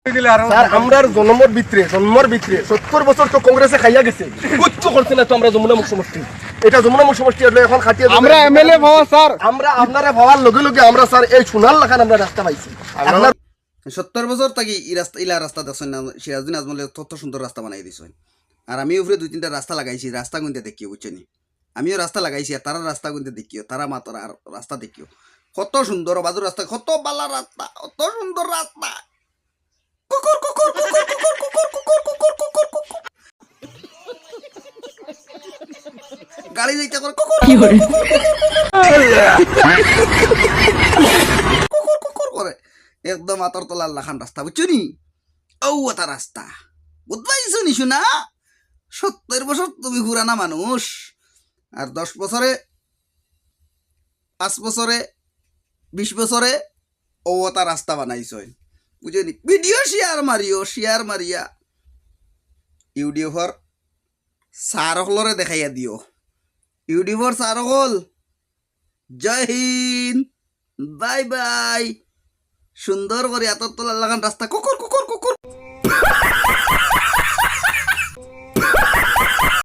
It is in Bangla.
স্যার আমরার জন্মর ভিতরে 70 বছর তো কংগ্রেসে খাইয়া গেছে কিচ্ছু করছে না তো আমরা যমুনা মুখ সমষ্টি এটা যমুনা মুখ সমষ্টি এখন খাটিয়ে আমরা এমএলএ ভাবা স্যার আমরা আপনারা ভাবার লগে লগে আমরা স্যার এই সোনার লাখান আমরা রাস্তা পাইছি আপনার 70 বছর থাকি ইলা রাস্তা দেখছেন না সিরাজউদ্দিন আজমলে তত সুন্দর রাস্তা বানাই দিছেন আর আমি উপরে 2-3টা রাস্তা লাগাইছি রাস্তা গুনতে দেখিও বুঝছেনি আমিও রাস্তা লাগাইছি আর তারা রাস্তা গুনতে দেখিও তারা মাত্র আর রাস্তা দেখিও কত সুন্দর বাজুর রাস্তা কত বালা রাস্তা কত সুন্দর রাস্তা কুকুর কুকুর কুকুর কুকুর কুকুর কুকুর কুকুর কুকুর কুকুর গাড়ি যাইতে করে কুকুর কুকুর কুকুর করে একদম আতর তলার লাখান রাস্তা বুঝছনি ও ওটা রাস্তা বুঝবাইছো নি শোনা 70 বছর তুমি পুরানা মানুষ আর 10 বছরে 5 বছরে 20 বছরে ও ওটা রাস্তা বানাইছো বুঝেনি ভিডিও শেয়ার মারিয়া ইউটিউবার সারহলরে দেখাইয়া দিও ইউটিউবার সারহল জয় হিন্দ বাই বাই সুন্দর করে এত তোলার লাগান রাস্তা